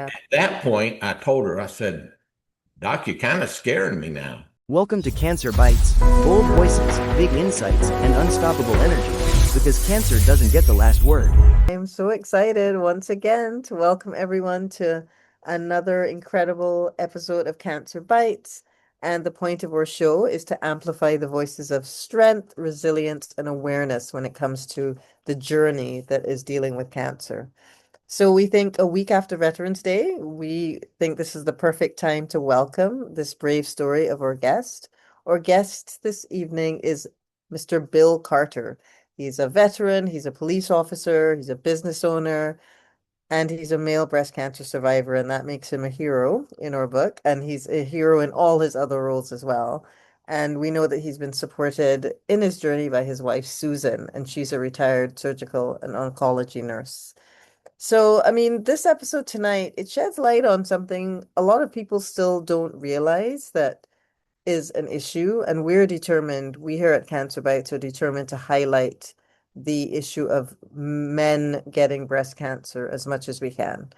Yeah. At that point, I told her, I said, Doc, you're kind of scaring me now. Welcome to Cancer Bites. Bold voices, big insights, and unstoppable energy. Because cancer doesn't get the last word. I'm so excited once again to welcome everyone to another incredible episode of Cancer Bites. And the point of our show is to amplify the voices of strength, resilience, and awareness when it comes to the journey that is dealing with cancer. So we think a week after Veterans Day, we think this is the perfect time to welcome this brave story of our guest. Our guest this evening is Mr. Bill Carter. He's a veteran, he's a police officer, he's a business owner, and he's a male breast cancer survivor, and that makes him a hero in our book. And he's a hero in all his other roles as well. And we know that he's been supported in his journey by his wife, Susan, and she's a retired surgical and oncology nurse. So, I mean, this episode tonight, it sheds light on something a lot of people still don't realize that is an issue, and we here at Cancer Bites are determined to highlight the issue of men getting breast cancer as much as we can.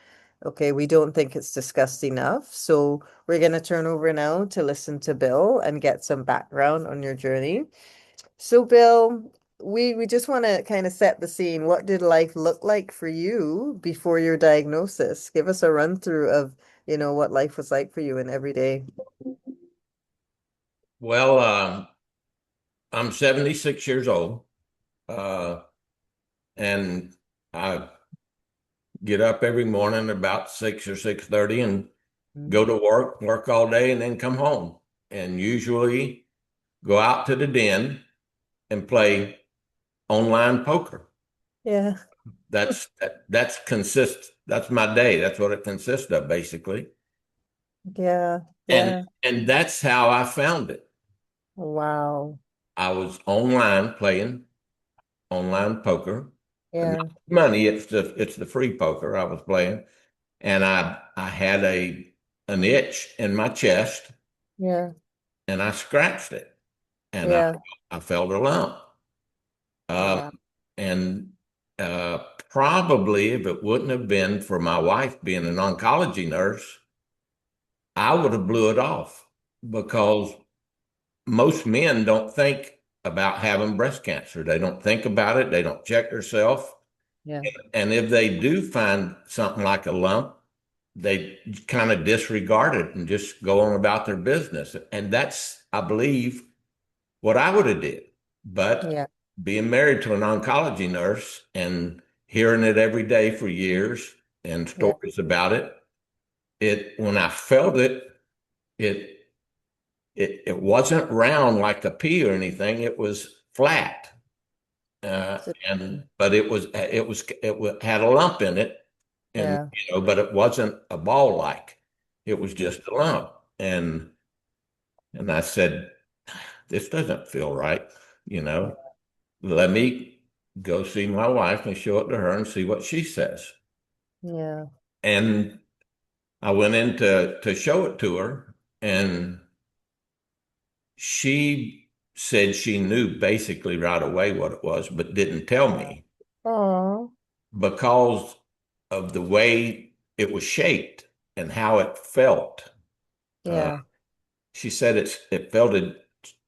Okay, we don't think it's discussed enough, so we're going to turn over now to listen to Bill and get some background on your journey. So, Bill, we just want to kind of set the scene. What did life look like for you before your diagnosis? Give us a run through of, what life was like for you in every day. Well, I'm 76 years old, uh, and I get up every morning about 6 or 6:30 and go to work all day, and then come home. And usually go out to the den and play online poker. Yeah, That's my day. That's what it consists of, basically. yeah, And yeah. and that's how I found it. Wow. I was online playing online poker. Not Yeah, money, it's the free poker I was playing. And I had an itch in my chest, yeah, and I scratched it, and I yeah. I felt a lump. Um, Wow. and probably if it wouldn't have been for my wife being an oncology nurse, I would have blew it off, because most men don't think about having breast cancer. They don't think about it. They don't check themselves. Yeah, And if they do find something like a lump, they kind of disregard it and just go on about their business. And that's, I believe, what I would have did. But yeah, being married to an oncology nurse and hearing it every day for years and yeah. stories about it, when I felt it, it it wasn't round like a pea or anything. It was flat. So, And but had a lump in it, and yeah, but it wasn't a ball like. It was just a lump. And I said, this doesn't feel right, you know. Let me go see my wife and show it to her and see what she says. yeah, And I went in to show it to her, and she said she knew basically right away what it was, but didn't tell me oh, because of the way it was shaped and how it felt. Uh, yeah, she said it felt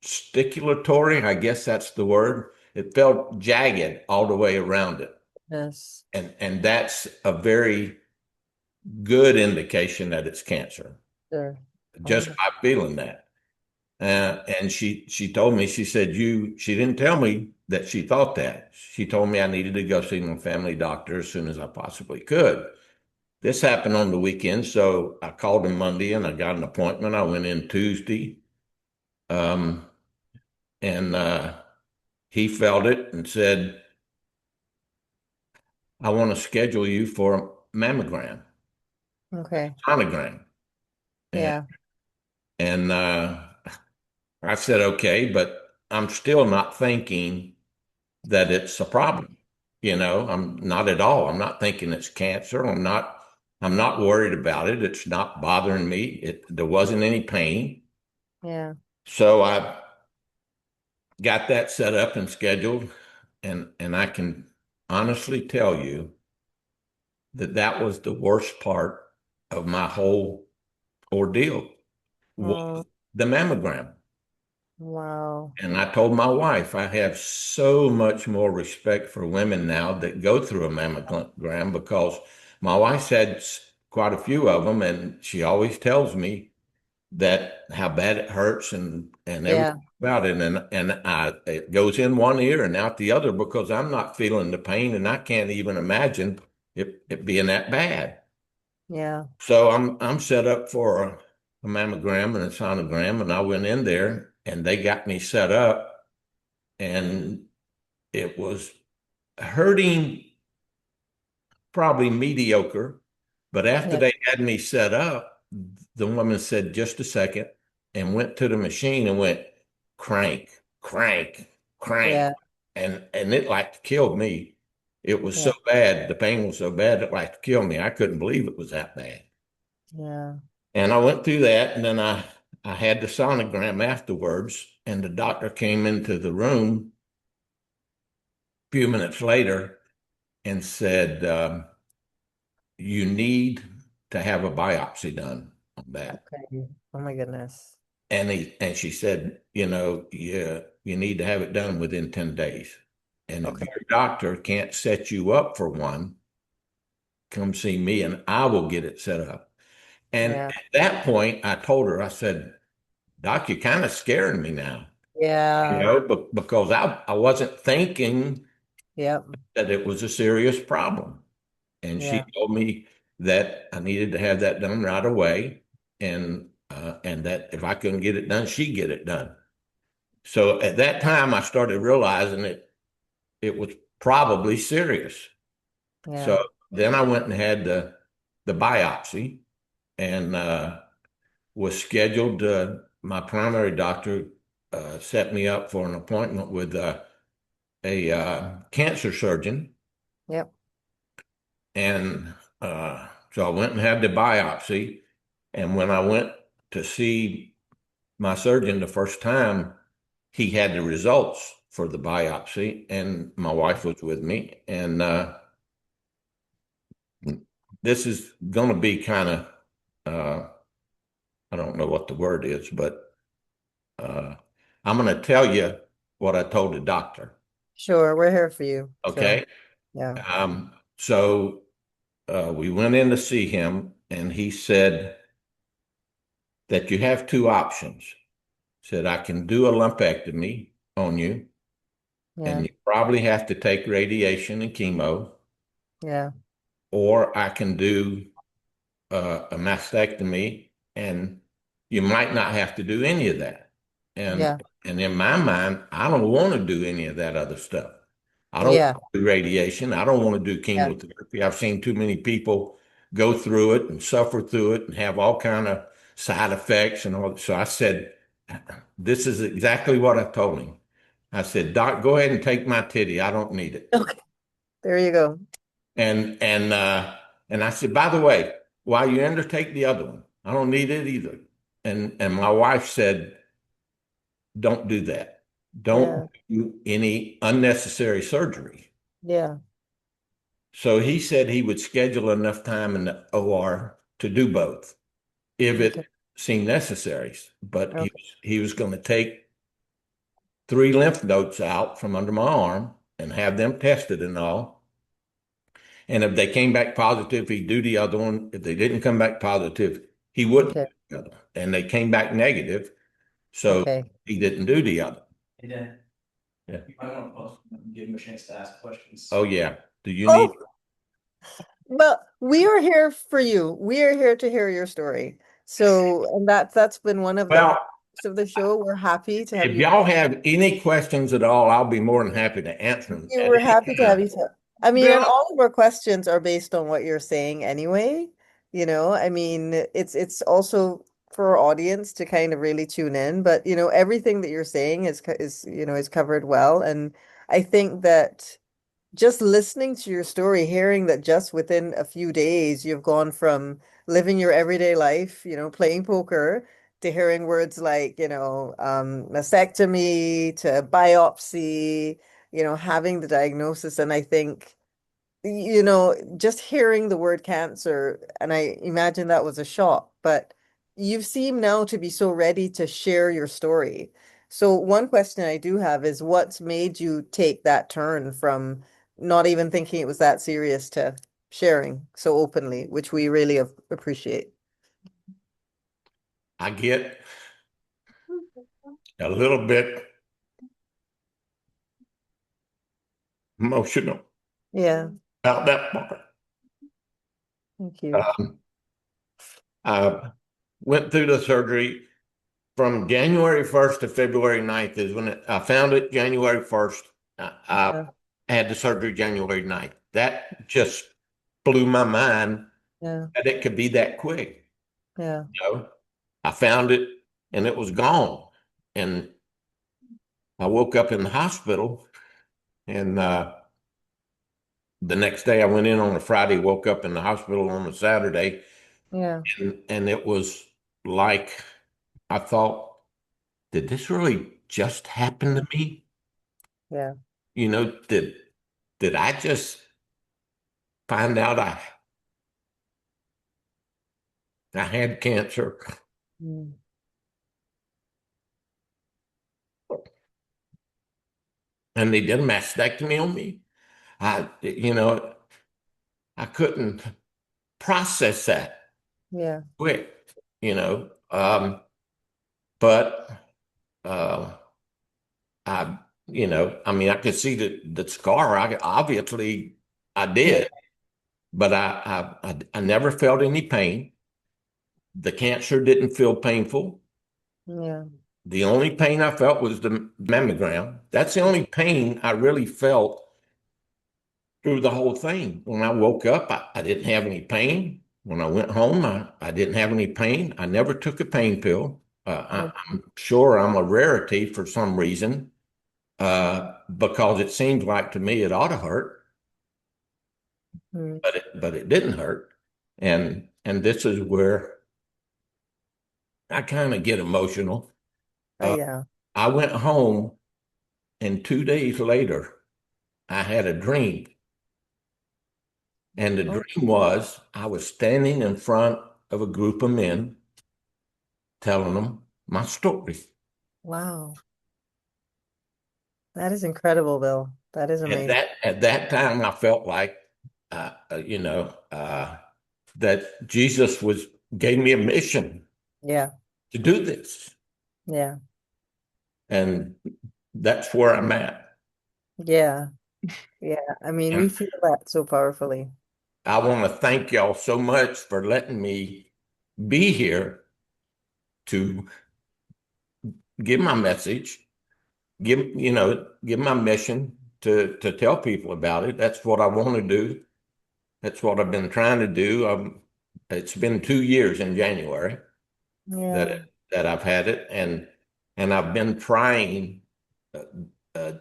sticulatory, I guess that's the word. It felt jagged all the way around it. yes, And that's a very good indication that it's cancer, sure. just by feeling that. And she told me, she said, she didn't tell me that she thought that. She told me I needed to go see my family doctor as soon as I possibly could. This happened on the weekend, so I called him Monday and I got an appointment. I went in Tuesday, um, and he felt it and said, I want to schedule you for a mammogram, Okay, sonogram. And, yeah, and I said, okay, but I'm still not thinking that it's a problem. I'm not at all. I'm not thinking it's cancer. I'm not worried about it. It's not bothering me. There wasn't any pain. yeah, So I got that set up and scheduled, and I can honestly tell you that that was the worst part of my whole ordeal was Oh, the mammogram. wow. And I told my wife, I have so much more respect for women now that go through a mammogram because my wife's had quite a few of them, and she always tells me that how bad it hurts and Yeah, everything about it. And it goes in one ear and out the other because I'm not feeling the pain, and I can't even imagine it being that bad. yeah, So I'm set up for a mammogram and a sonogram, and I went in there and they got me set up, and it was hurting probably mediocre. But after yeah, they had me set up, the woman said, just a second, and went to the machine and went crank, crank, crank. yeah, And it like killed me. It was so yeah, bad. The pain was so bad it like to kill me. I couldn't believe it was that bad. yeah. And I went through that, and then I had the sonogram afterwards, and the doctor came into the room a few minutes later and said, you need to have a biopsy done on that. Okay. Oh my goodness. And she said, you need to have it done within 10 days. And if Okay. your doctor can't set you up for one, come see me and I will get it set up. And Yeah. at that point, I told her, I said, Doc, you're kind of scaring me now, Yeah. because I wasn't thinking Yep. that it was a serious problem. And she Yeah. told me that I needed to have that done right away, and that if I couldn't get it done, she'd get it done. So at that time, I started realizing it was probably serious. Yeah. So then I went and had the biopsy, and was scheduled. My primary doctor set me up for an appointment with a cancer surgeon, Yep. and so I went and had the biopsy. And when I went to see my surgeon the first time, he had the results for the biopsy, and my wife was with me. And this is going to be kind of, I don't know what the word is, but uh, I'm going to tell you what I told the doctor. Sure. We're here for you. So, Okay. yeah. So we went in to see him, and he said that you have two options. Said, I can do a lumpectomy on you, and Yeah. you probably have to take radiation and chemo, Yeah. or I can do a mastectomy, and you might not have to do any of that. And Yeah. and in my mind, I don't want to do any of that other stuff. I don't Yeah. want to do radiation. I don't want to do Yeah. chemotherapy. I've seen too many people go through it and suffer through it and have all kind of side effects and all. So I said, this is exactly what I told him. I said, Doc, go ahead and take my titty. I don't need it. Okay. There you go. And I said, by the way, while you undertake the other one, I don't need it either. And my wife said, don't do that. Don't Yeah. do any unnecessary surgery. Yeah. So he said he would schedule enough time in the OR to do both if Okay. it seemed necessary. But he Okay. he was going to take 3 lymph nodes out from under my arm and have them tested and all. And if they came back positive, he'd do the other one. If they didn't come back positive, he wouldn't Okay. do the other one. And they came back negative, so Okay. he didn't do the other. Hey, Dan, Yeah. you might want to post them and give him a chance to ask questions. Oh yeah. Do you need? Oh, well, we are here for you. We are here to hear your story. So, and that's been one of the Well, highlights of the show. We're happy to have if you. y'all have any questions at all, I'll be more than happy to answer them at We're any happy to have time. you. I mean, and Bill, all of our questions are based on what you're saying anyway. I mean, it's also for our audience to kind of really tune in. But everything that you're saying is covered well, and I think that just listening to your story, hearing that just within a few days you've gone from living your everyday life, playing poker, to hearing words like, mastectomy to biopsy, having the diagnosis. And I think just hearing the word cancer, and I imagine that was a shock, but you seem now to be so ready to share your story. So one question I do have is what's made you take that turn from not even thinking it was that serious to sharing so openly, which we really appreciate. I get a little bit emotional Yeah, about that part. thank you. Um, I went through the surgery from January 1st to February 9th is when I found it January 1st. Yeah, I had the surgery January 9th. That just blew my mind yeah, that it could be that quick. yeah, You know, I found it and it was gone. And I woke up in the hospital and the next day I went in on a Friday, woke up in the hospital on a Saturday, yeah, and it was like I thought, did this really just happen to me? yeah. You know, did I just find out I had cancer Mm. and they did a mastectomy on me? I couldn't process that Yeah, quick, you know. But uh, I, I mean, I could see the scar. Obviously I yeah, did, but I never felt any pain. The cancer didn't feel painful. yeah, The only pain I felt was the mammogram. That's the only pain I really felt through the whole thing. When I woke up, I didn't have any pain. When I went home, I didn't have any pain. I never took a pain pill. yeah. I'm sure I'm a rarity for some reason, because it seems like to me it ought to hurt, Mm. but it didn't hurt. And this is where I kind of get emotional. Uh, Yeah. I went home, and 2 days later, I had a dream. And the Oh, dream was I was standing in front of a group of men telling them my story. wow. That is incredible, Bill. That is At amazing. that time, I felt like, uh, uh, you know, uh, that Jesus gave me a mission Yeah, to do this, yeah, and that's where I'm at. yeah, yeah. I mean, we And feel that so powerfully. I want to thank y'all so much for letting me be here to give my message, give my mission to tell people about it. That's what I want to do. That's what I've been trying to do. It's been 2 years in January Yeah, that that I've had it, and I've been trying uh, uh,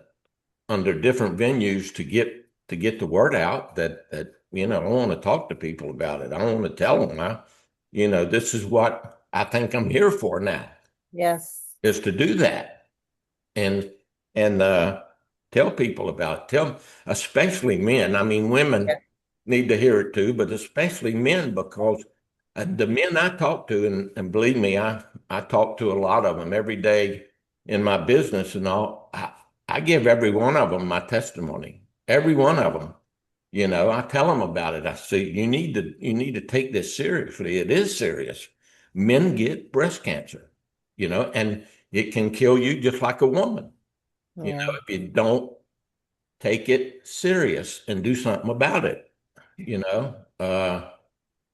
under different venues to get the word out that I want to talk to people about it. I want to tell them this is what I think I'm here for now, yes, is to do that and and tell people about it. Tell especially men. I mean, yeah, women need to hear it too, but especially men because the men I talk to, and believe me, I talk to a lot of them every day in my business and all. I give every one of them my testimony. Every one of them. I tell them about it. I say you need to take this seriously. It is serious. Men get breast cancer, and it can kill you just like a woman, yeah, if you don't take it serious and do something about it, you know.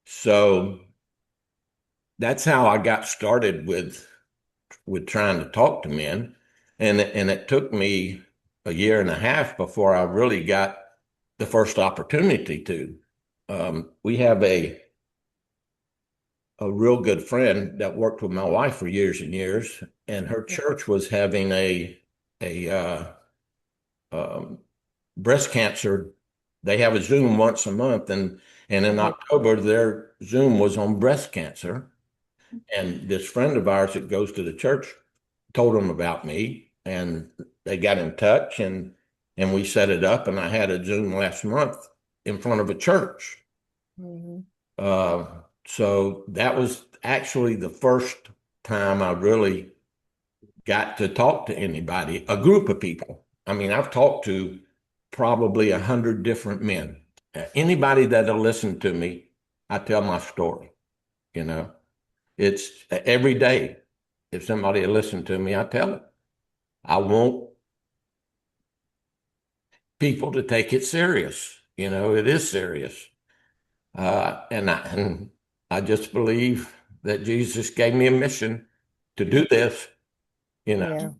So that's how I got started with trying to talk to men, and it took me a year and a half before I really got the first opportunity to. We have a real good friend that worked with my wife for years and years, and her church was having a um, breast cancer. They have a Zoom once a month, and in yeah, October their Zoom was on breast cancer. And this friend of ours that goes to the church told them about me, and they got in touch, and we set it up. And I had a Zoom last month, in front of a church. Mhm. Uh, so that was actually the first time I really got to talk to anybody, a group of people. I mean, I've talked to probably 100 different men. Anybody that'll listen to me, I tell my story. You know, it's every day. If somebody will listen to me, I tell it. I want people to take it serious. You know, it is serious. And I just believe that Jesus gave me a mission to do this. You know, Yeah.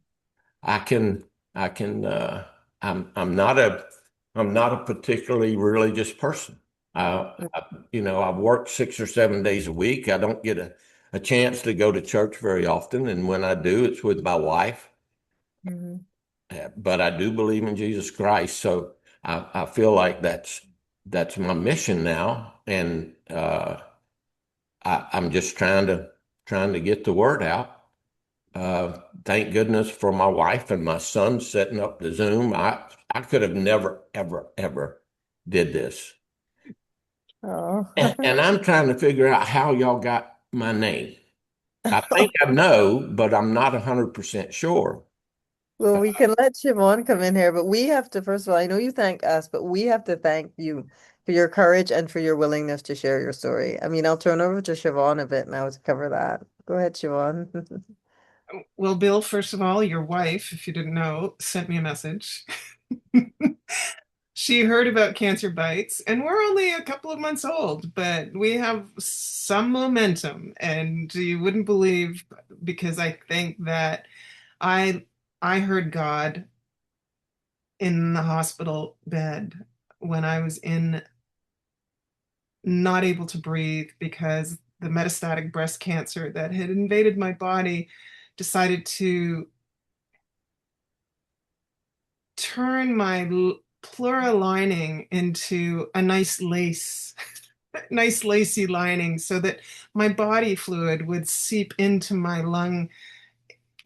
I can, I can, I'm not a particularly religious person. I've worked 6 or 7 days a week. I don't get a chance to go to church very often. And when I do, it's with my wife. Mhm. But I do believe in Jesus Christ. So I feel like that's my mission now. And I'm just trying to get the word out. Thank goodness for my wife and my son setting up the Zoom. I could have never, ever, ever did this. Oh. And I'm trying to figure out how y'all got my name. I think I know, but I'm not 100% sure. Well, we can let Siobhan come in here, but we have to, first of all, I know you thank us, but we have to thank you for your courage and for your willingness to share your story. I mean, I'll turn over to Siobhan a bit now to cover that. Go ahead, Siobhan. Well, Bill, first of all, your wife, if you didn't know, sent me a message. She heard about Cancer Bites, and we're only a couple of months old, but we have some momentum, and you wouldn't believe, because I think that I I heard God in the hospital bed when I was in not able to breathe because the metastatic breast cancer that had invaded my body decided to turn my pleural lining into a nice lace, nice lacy lining, so that my body fluid would seep into my lung,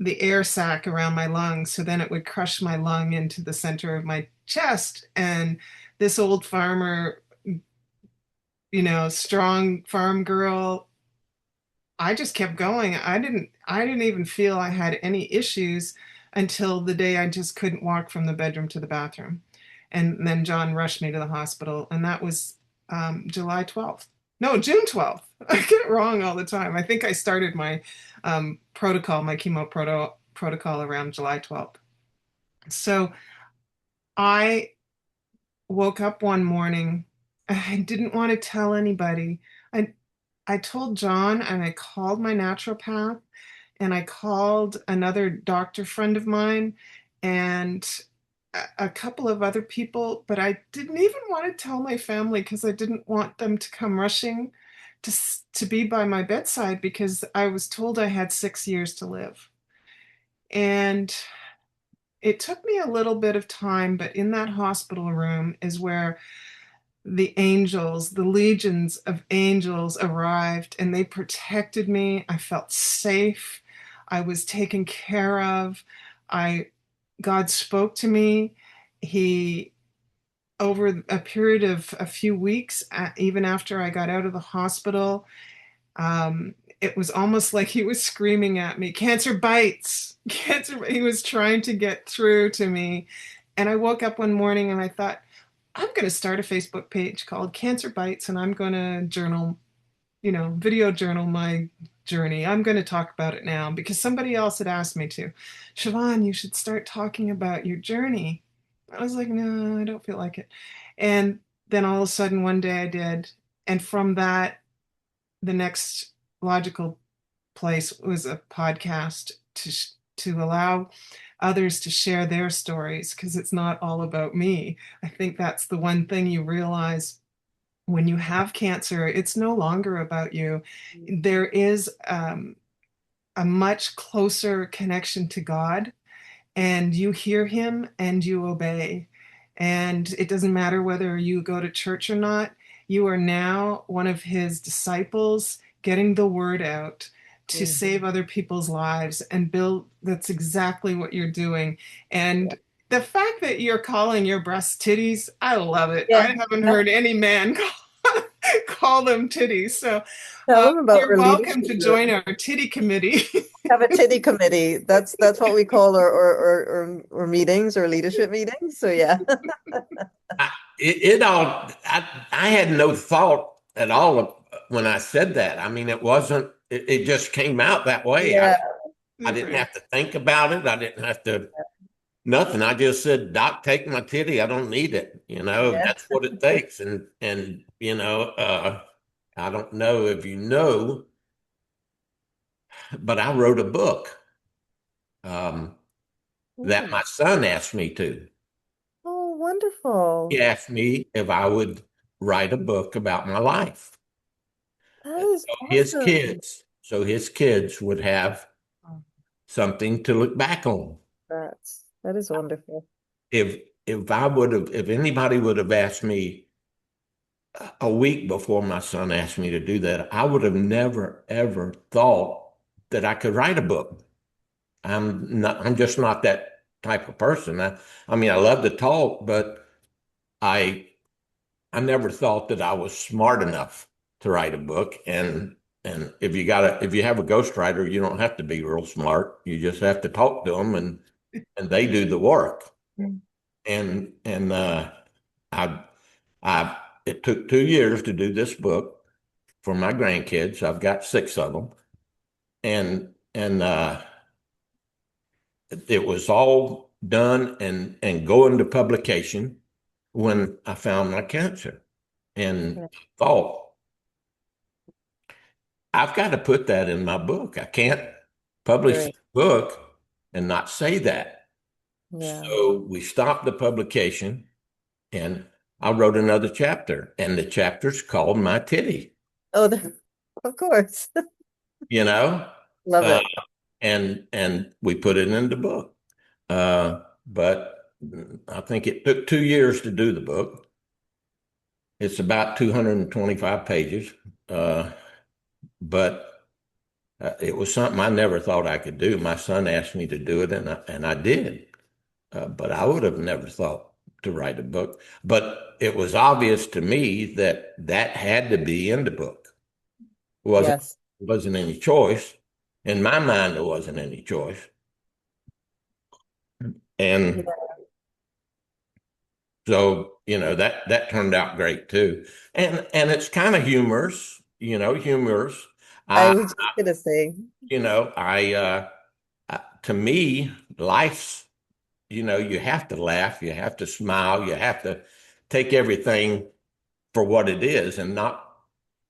the air sac around my lung, so then it would crush my lung into the center of my chest. And this old farmer, strong farm girl, I just kept going. I didn't even feel I had any issues until the day I just couldn't walk from the bedroom to the bathroom. And then John rushed me to the hospital, and that was July 12th. No, June 12th. I get it wrong all the time. I think I started my my chemo protocol around July 12th. So I woke up one morning. I didn't want to tell anybody. I I told John, and I called my naturopath, and I called another doctor friend of mine, and a couple of other people, but I didn't even want to tell my family because I didn't want them to come rushing to be by my bedside, because I was told I had 6 years to live. And it took me a little bit of time, but in that hospital room is where the angels, the legions of angels arrived, and they protected me. I felt safe. I was taken care of. I God spoke to me. He Over a period of a few weeks, even after I got out of the hospital, it was almost like he was screaming at me, "Cancer bites, cancer." He was trying to get through to me. And I woke up one morning and I thought, I'm going to start a Facebook page called Cancer Bites, and I'm going to journal, video journal my journey. I'm going to talk about it now because somebody else had asked me to. Siobhan, you should start talking about your journey. I was like, no, I don't feel like it. And then all of a sudden, one day I did. And from that, the next logical place was a podcast to allow others to share their stories, because it's not all about me. I think that's the one thing you realize when you have cancer. It's no longer about you. There is a much closer connection to God, and you hear him and you obey. And it doesn't matter whether you go to church or not, you are now one of his disciples, getting the word out to Mhm. save other people's lives. And Bill, that's exactly what you're doing. Yeah. And The fact that you're calling your breasts titties, I love it. I Yeah. haven't heard any man call them titties. So Tell them about you're our welcome leadership to group. join our titty committee. Have a titty committee. That's what we call our meetings or leadership meetings. So yeah. It all, I had no thought at all when I said that. I mean, it wasn't, it just came out that way. Yeah. I didn't have to think about it. I didn't have to, nothing. I just said, Doc, take my titty. I don't need it. Yeah. That's what it takes. I don't know if you know, but I wrote a book that my son asked me to. Oh, wonderful. He asked me if I would write a book about my life. That is His awesome. kids, so his kids would have something to look back on. That is wonderful. If anybody would have asked me a week before my son asked me to do that, I would have never ever thought that I could write a book. I'm just not that type of person. I mean, I love to talk, but I I never thought that I was smart enough to write a book. And if you have a ghostwriter, you don't have to be real smart. You just have to talk to them, and they do the work. And I I it took 2 years to do this book for my grandkids. I've got six of them, and it was all done and going to publication when I found my cancer, and Yeah. thought, I've got to put that in my book. I can't publish the Great. book and not say that. Yeah. So we stopped the publication, and I wrote another chapter, and the chapter's called My Titty, Oh, of course. you know? Love Uh, it. and we put it in the book. But I think it took 2 years to do the book. It's about 225 pages. But it was something I never thought I could do. My son asked me to do it, and I did. But I would have never thought to write a book. But it was obvious to me that that had to be in the book. It Yes. wasn't any choice. In my mind, there wasn't any choice. Yeah. And so, that turned out great too. And it's kind of humorous, humorous. I I, was just gonna say, I to me, life's, you have to laugh, you have to smile, you have to take everything for what it is and not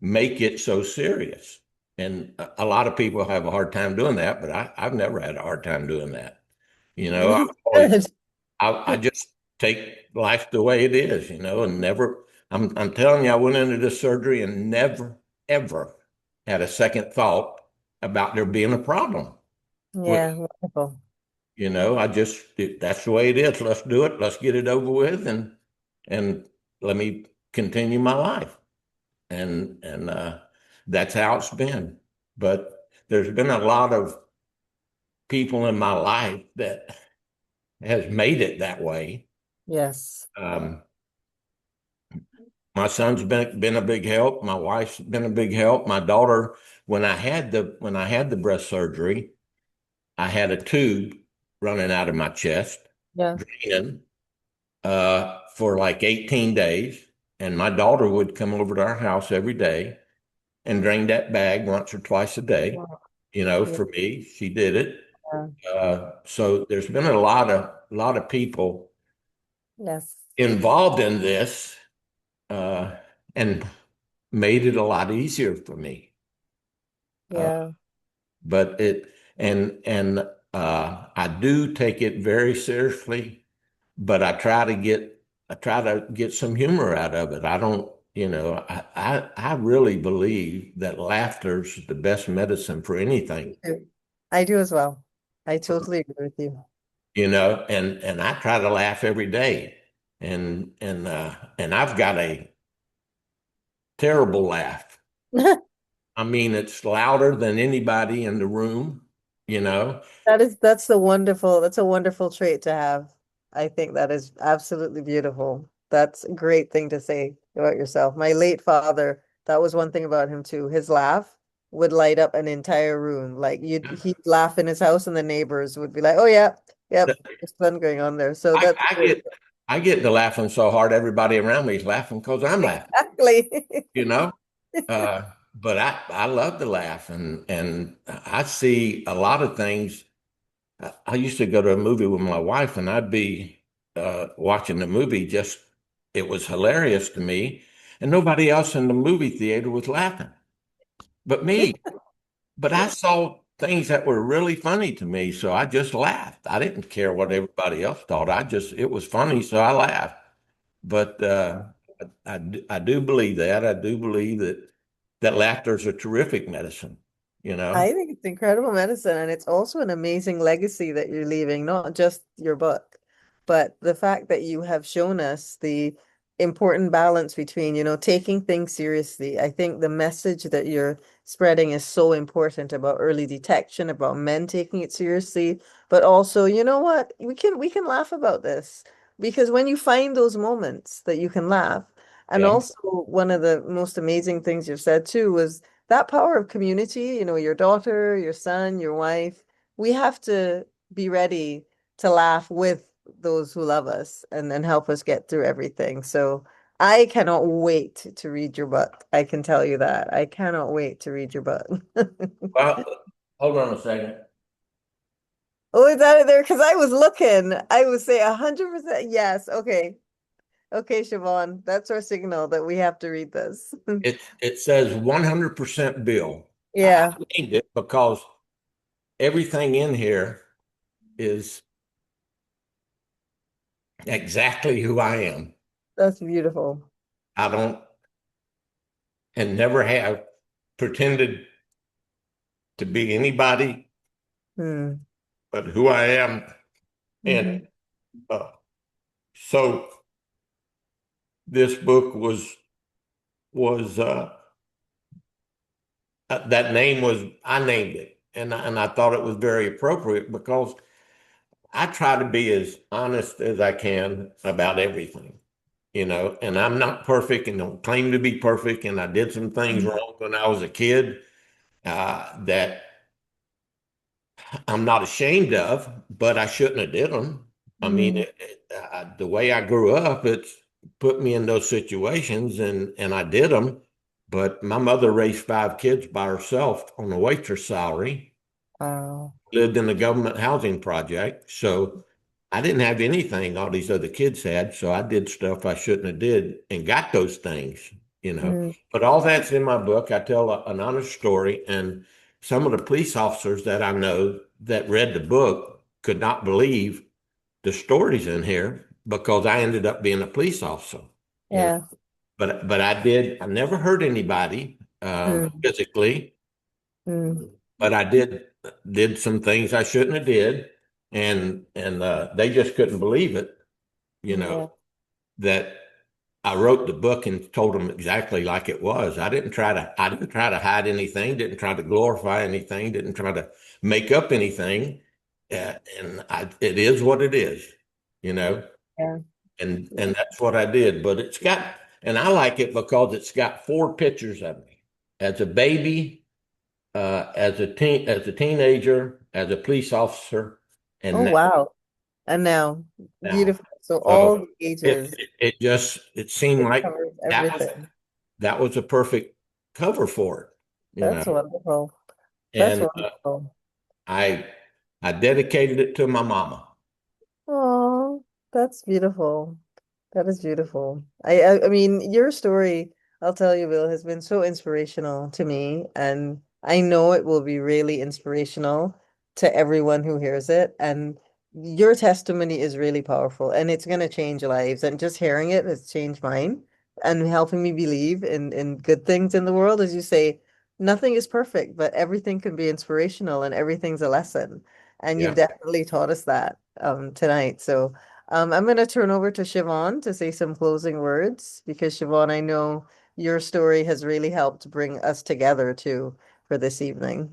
make it so serious. And a lot of people have a hard time doing that, but I've never had a hard time doing that. I've always, good. I just take life the way it is, and never, I'm telling you, I went into this surgery and never, ever had a second thought about there being a problem with, Yeah, wonderful. that's the way it is. Let's do it. Let's get it over with, and let me continue my life. And that's how it's been. But there's been a lot of people in my life that has made it that way. Yes. Um, my son's been a big help. My wife's been a big help. My daughter, when I had the breast surgery, I had a tube running out of my chest, Yeah. draining, for like 18 days. And my daughter would come over to our house every day and drain that bag once or twice a day. Wow. Yeah. For me, she did it. So there's been a lot of people Yes. involved in this, uh, and made it a lot easier for me. Uh, Yeah. but I do take it very seriously, but I try to get some humor out of it. I don't, I really believe that laughter's the best medicine for anything, I do as well. I totally agree with you. and I try to laugh every day. And I've got a terrible laugh. I mean, it's louder than anybody in the room, you know. That's a wonderful trait to have. I think that is absolutely beautiful. That's a great thing to say about yourself. My late father, that was one thing about him too. His laugh would light up an entire room. Like he'd laugh in his house and the neighbors would be like, "Oh yeah, yep, there's fun going on there." So I, that's I get I get to laughing so hard everybody around me is laughing because I'm laughing, exactly. you know. Uh, but I love to laugh and I see a lot of things. I used to go to a movie with my wife and I'd be watching the movie just it was hilarious to me and nobody else in the movie theater was laughing but me. But I saw things that were really funny to me, so I just laughed. I didn't care what everybody else thought. It was funny, so I laughed. But I do believe that. I do believe that laughter is a terrific medicine, you know? I think it's incredible medicine, and it's also an amazing legacy that you're leaving, not just your book, but the fact that you have shown us the important balance between, taking things seriously. I think the message that you're spreading is so important about early detection, about men taking it seriously, but also, you know what? We can laugh about this because when you find those moments that you can laugh, and Yeah. also one of the most amazing things you've said too was that power of community, your daughter, your son, your wife, we have to be ready to laugh with those who love us and help us get through everything. So I cannot wait to read your book. I can tell you that. I cannot wait to read your book. Well, hold on a second. Oh, it's out of there because I was looking. I would say 100% yes. Okay. Okay, Siobhan, that's our signal that we have to read this. It says 100% Bill. I Yeah, named it because everything in here is exactly who I am. that's beautiful. I don't and never have pretended to be anybody Hmm. but who I am. And Hmm. uh, so this book was that name was I named it, and I thought it was very appropriate because I try to be as honest as I can about everything, and I'm not perfect and don't claim to be perfect, and I did some things wrong when I was a kid that I'm not ashamed of, but I shouldn't have did them. I mean, Hmm. the way I grew up, it's put me in those situations, and I did them. But my mother raised five kids by herself on a waitress salary, Wow. lived in a government housing project, so I didn't have anything all these other kids had. So I did stuff I shouldn't have did and got those things. Mm. But all that's in my book. I tell an honest story, and some of the police officers that I know that read the book could not believe the stories in here because I ended up being a police officer. You know, Yeah. but I did. I never hurt anybody Mm. physically, Mm. but I did some things I shouldn't have did, and they just couldn't believe it. You Yeah. know that I wrote the book and told them exactly like it was. I didn't try to hide anything, didn't try to glorify anything, didn't try to make up anything. It is what it is, you know, Yeah. and that's what I did. But and I like it because it's got four pictures of me as a baby, as a teenager, as a police officer, Oh, and wow. And now, now. beautiful. So all So the ages, it seemed it like covers that was everything. that was a perfect cover for it, you know. That's wonderful. That's And wonderful. I I dedicated it to my mama. Oh, that's beautiful. That is beautiful. I mean, your story, I'll tell you, Bill, has been so inspirational to me, and I know it will be really inspirational to everyone who hears it. And your testimony is really powerful, and it's going to change lives. And just hearing it has changed mine and helping me believe in good things in the world. As you say, nothing is perfect, but everything can be inspirational, and everything's a lesson. And you've Yeah. definitely taught us that tonight. So. I'm going to turn over to Siobhan to say some closing words because Siobhan, I know your story has really helped bring us together too for this evening.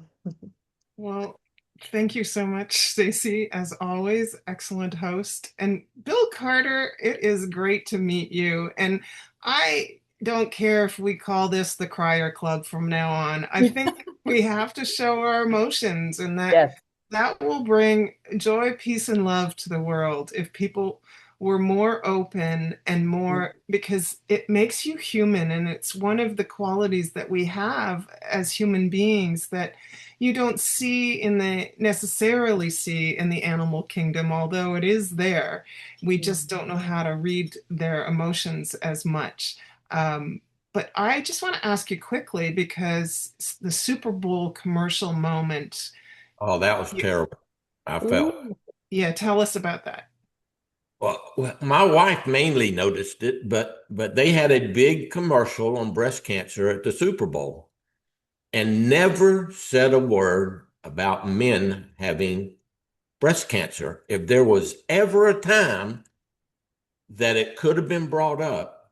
Well, Thank you so much, Stacey. As always, excellent host. And Bill Carter, it is great to meet you. And I don't care if we call this the Crier Club from now on. I think we have to show our emotions, and Yes. that will bring joy, peace, and love to the world if people were more open and more, because it makes you human, and it's one of the qualities that we have as human beings that you don't see in the necessarily see in the animal kingdom, although it is there. We just don't know how to read their emotions as much. But I just want to ask you quickly, because the Super Bowl commercial moment, Oh, that was you, terrible. I felt. Ooh. yeah, tell us about that. Well, my wife mainly noticed it, but they had a big commercial on breast cancer at the Super Bowl and never said a word about men having breast cancer. If there was ever a time that it could have been brought up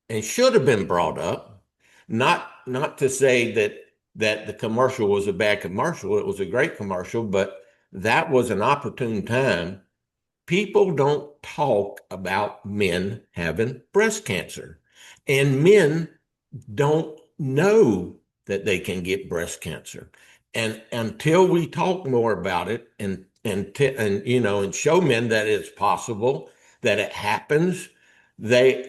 and should have been brought up, not to say that the commercial was a bad commercial, it was a great commercial, but that was an opportune time. People don't talk about men having breast cancer, and men don't know that they can get breast cancer. And until we talk more about it and show men that it's possible, that it happens, they're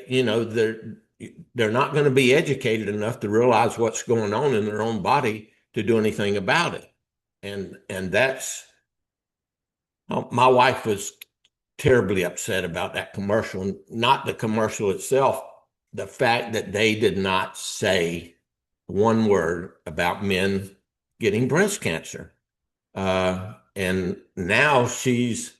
not going to be educated enough to realize what's going on in their own body to do anything about it. And that's my wife was terribly upset about that commercial, not the commercial itself, the fact that they did not say one word about men getting breast cancer. And now she's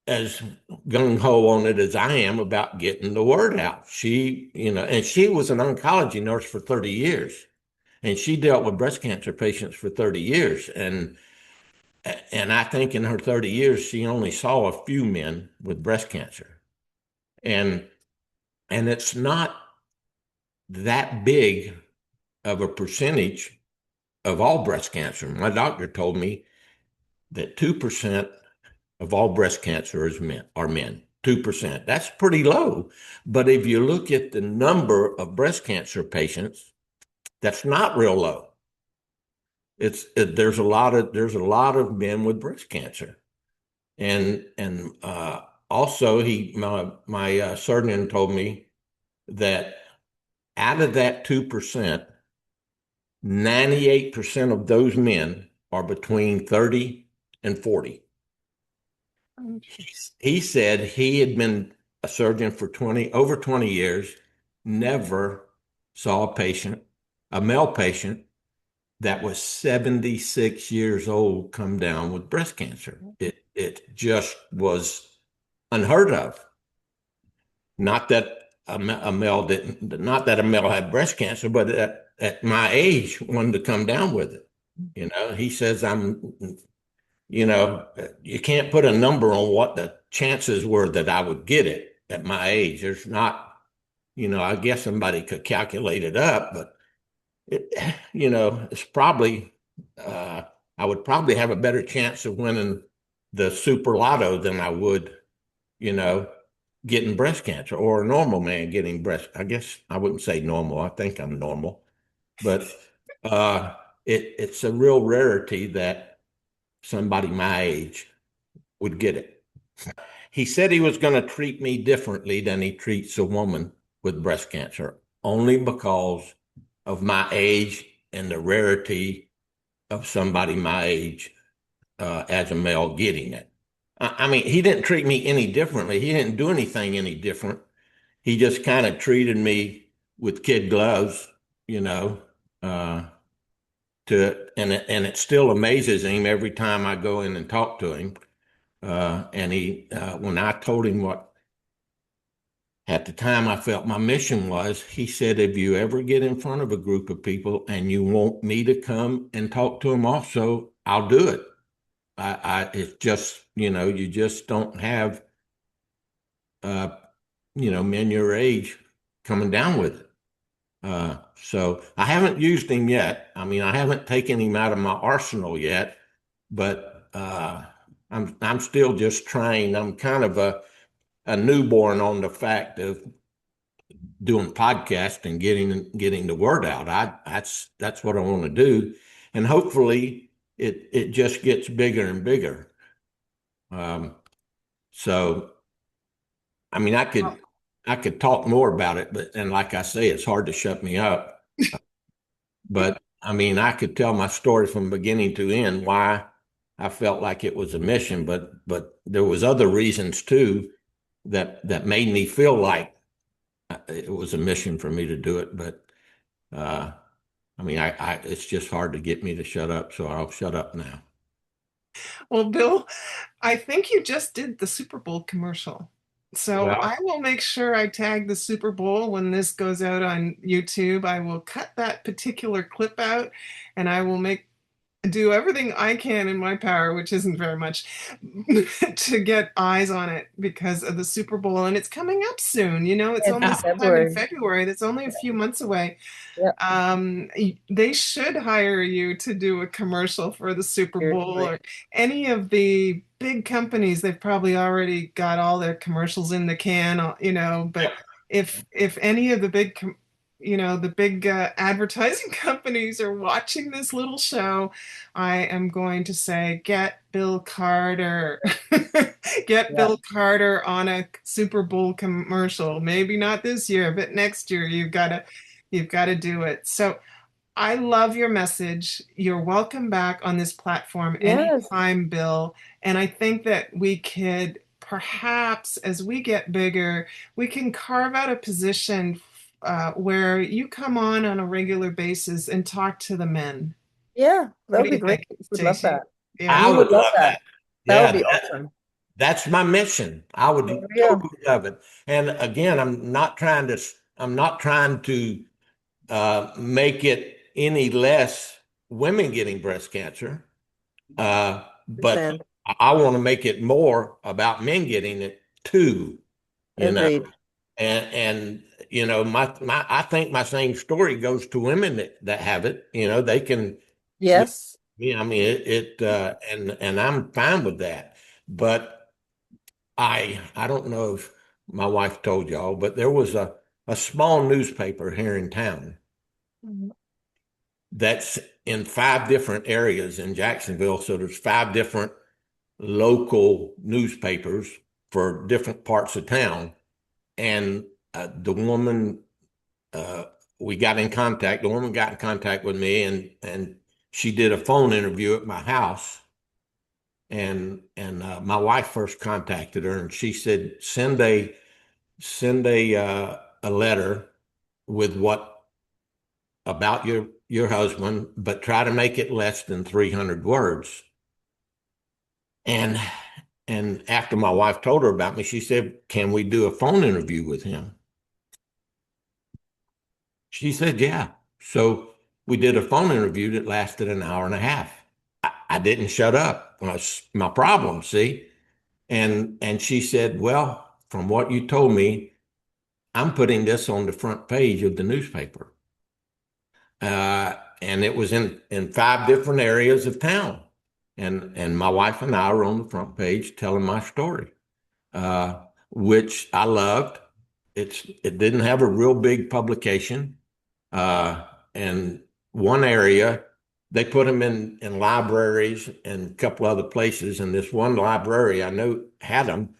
as gung ho on it as I am about getting the word out. And she was an oncology nurse for 30 years, and she dealt with breast cancer patients for 30 years. And I think in her 30 years, she only saw a few men with breast cancer. And it's not that big of a percentage of all breast cancer. My doctor told me that 2% of all breast cancer are men. 2%. That's pretty low. But if you look at the number of breast cancer patients, that's not real low. There's a lot of men with breast cancer. And also my surgeon told me that out of that 2%, 98% of those men are between 30 and 40. He said he had been a surgeon for over 20 years, never saw a male patient that was 76 years old come down with breast cancer. It just was unheard of. Not that a male didn't, not that a male had breast cancer, but at my age wanted to come down with it. He says you can't put a number on what the chances were that I would get it at my age. There's not, I guess somebody could calculate it up, but it's probably, I would probably have a better chance of winning the super lotto than I would, getting breast cancer, or a normal man getting I guess I wouldn't say normal. I think I'm normal, but it's a real rarity that somebody my age would get it. He said he was going to treat me differently than he treats a woman with breast cancer, only because of my age and the rarity of somebody my age as a male getting it. I mean, he didn't treat me any differently. He didn't do anything any different. He just kind of treated me with kid gloves, uh, and it still amazes him every time I go in and talk to him. When I told him what at the time I felt my mission was, he said, if you ever get in front of a group of people and you want me to come and talk to them also, I'll do it. It's just, you just don't have, men your age coming down with it. So I haven't used him yet. I mean, I haven't taken him out of my arsenal yet, but I'm still just trying. I'm kind of a newborn on the fact of doing podcast and getting the word out. That's what I want to do, and hopefully it just gets bigger and bigger. Um, so I mean, I could talk more about it, but and like I say, it's hard to shut me up. But I mean, I could tell my story from beginning to end why I felt like it was a mission, but there was other reasons too that made me feel like it was a mission for me to do it. But uh, I mean, it's just hard to get me to shut up, so I'll shut up now. Well, Bill, I think you just did the Super Bowl commercial. So Well, I will make sure I tag the Super Bowl when this goes out on YouTube. I will cut that particular clip out and I will do everything I can in my power, which isn't very much, to get eyes on it because of the Super Bowl. And it's coming up soon. You know, it's End of only yeah, sometime in February. February. That's only a few months away. Yeah, They should hire you to do a commercial for the Super Bowl seriously. or any of the big companies. They've probably already got all their commercials in the can, you know, but if any of the the big advertising companies are watching this little show, I am going to say, get Bill Carter. Get Yeah. Bill Carter on a Super Bowl commercial. Maybe not this year, but next year you've got to do it. So I love your message. You're welcome back on this platform Yes. anytime, Bill. And I think that we could perhaps, as we get bigger, we can carve out a position where you come on a regular basis and talk to the men. Yeah, that What would do be you great. think, Would love Stacey? that. Yeah. I We would would love love that. that. That would Yeah, be awesome. that's my mission. I would There we go. totally love it. And again, I'm not trying to make it any less women getting breast cancer. But Understand. I want to make it more about men getting it too, you know. Agreed. And you know, my I think my same story goes to women that have it. You know, they can, you Yes. I mean and I'm fine with that. But I don't know if my wife told y'all, but there was a small newspaper here in town Mhm. that's in five different areas in Jacksonville. So there's five different local newspapers for different parts of town. And the woman, uh, we got in contact. The woman got in contact with me, and she did a phone interview at my house. And my wife first contacted her, and she said, send a letter with what about your husband, but try to make it less than 300 words. And and after my wife told her about me, she said, "Can we do a phone interview with him?" She said, "Yeah." So we did a phone interview that lasted an hour and a half. I didn't shut up. That's my problem, see? And she said, "Well, from what you told me, I'm putting this on the front page of the newspaper." And it was in five different areas of town. And my wife and I were on the front page telling my story, which I loved. It didn't have a real big publication. And one area, they put them in libraries and a couple other places. And this one library I know had them.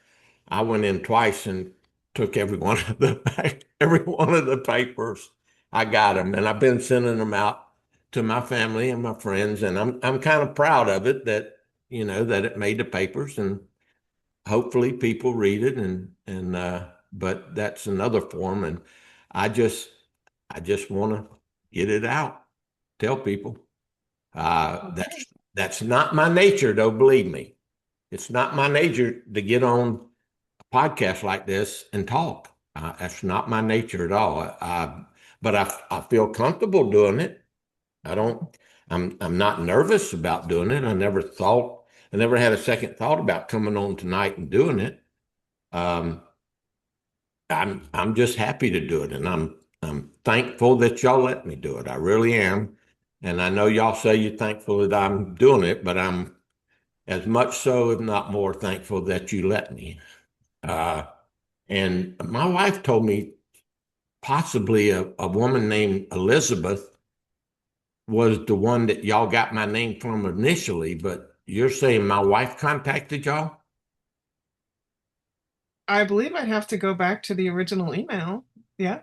I went in twice and took every one of the papers. I got them, and I've been sending them out to my family and my friends, and I'm kind of proud of it that that it made the papers, and hopefully people read it, and but that's another form, and I just I just want to get it out, tell people. Okay. That's not my nature, though. Believe me, it's not my nature to get on podcast like this and talk. That's not my nature at all. But I feel comfortable doing it. I don't. I'm not nervous about doing it. I never had a second thought about coming on tonight and doing it. Um, I'm just happy to do it, and I'm thankful that y'all let me do it. I really am. And I know y'all say you're thankful that I'm doing it, but I'm as much so, if not more, thankful that you let me. Uh, and my wife told me possibly a woman named Elizabeth was the one that y'all got my name from initially, but you're saying my wife contacted y'all? I believe I'd have to go back to the original email. Yeah.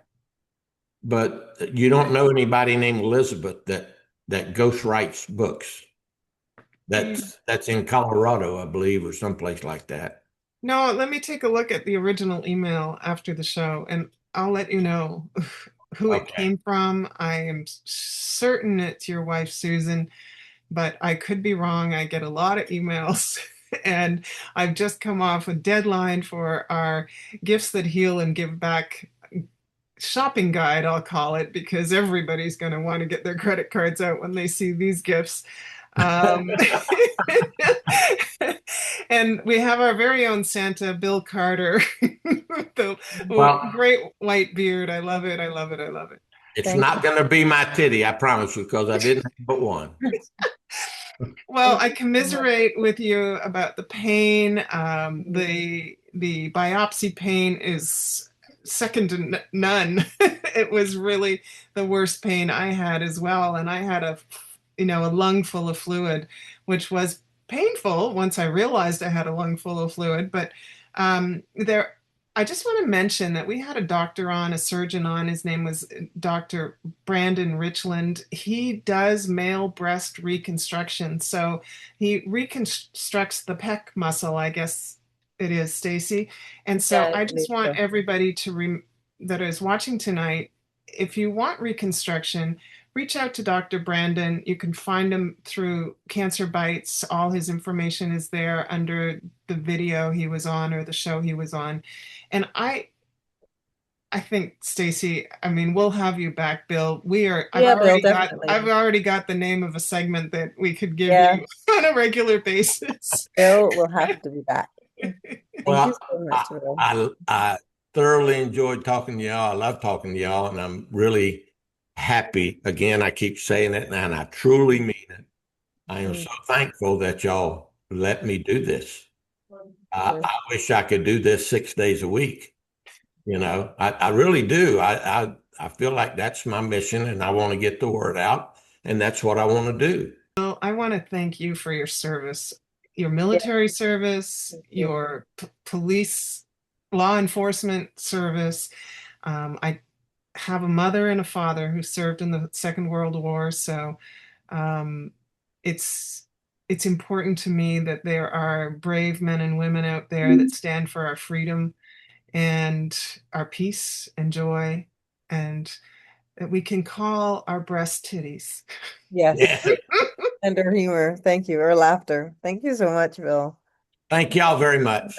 But you don't know anybody named Elizabeth that ghostwrites books. Mm. That's in Colorado, I believe, or someplace like that. No, let me take a look at the original email after the show and I'll let you know who it Okay. came from. I am certain it's your wife, Susan, but I could be wrong. I get a lot of emails. And I've just come off a deadline for our Gifts That Heal and Give Back shopping guide, I'll call it, because everybody's going to want to get their credit cards out when they see these gifts. Um, and we have our very own Santa, Bill Carter, the Well, great white beard. I love it. I love it. I love it. it's Thank not going to be my titty, I promise you, because I didn't have but one. you. Well, Thank I you so much. commiserate with you about the pain. Mm. The biopsy pain is second to none. It was really the worst pain I had as well, and I had a lung full of fluid, which was painful once I realized I had a lung full of fluid. But there, I just want to mention that we had a doctor on, a surgeon on. His name was Dr. Brandon Richland. He does male breast reconstruction. So he reconstructs the pec muscle, I guess it is, Stacey. And so Yeah, I I believe just want so. everybody that is watching tonight, if you want reconstruction, reach out to Dr. Brandon. You can find him through Cancer Bites. All his information is there under the video he was on or the show he was on. And I think, Stacey, I mean, we'll have you back, Bill. Yeah, Bill, definitely. I've already got the name of a segment that we could give Yeah, you on a regular basis. Bill will have to be back. Thank you Well, so much, Bill. I thoroughly enjoyed talking to y'all. I love talking to y'all, and I'm really happy. Again, I keep saying it, and I truly mean it. I am Mm, so thankful that y'all let me do this. sure. I wish I could do this 6 days a week. I really do. I feel like that's my mission, and I want to get the word out, and that's what I want to do. Well, I want to thank you for your service, your Yeah, military service, thank you. your police, law enforcement service. I have a mother and a father who served in the Second World War, so um, it's it's important to me that there are brave men and women out there that stand for our freedom and our peace and joy, and that we can call our breast titties. Yes, Yeah. and her humor. Thank you, or laughter. Thank you so much, Bill. Thank y'all very much.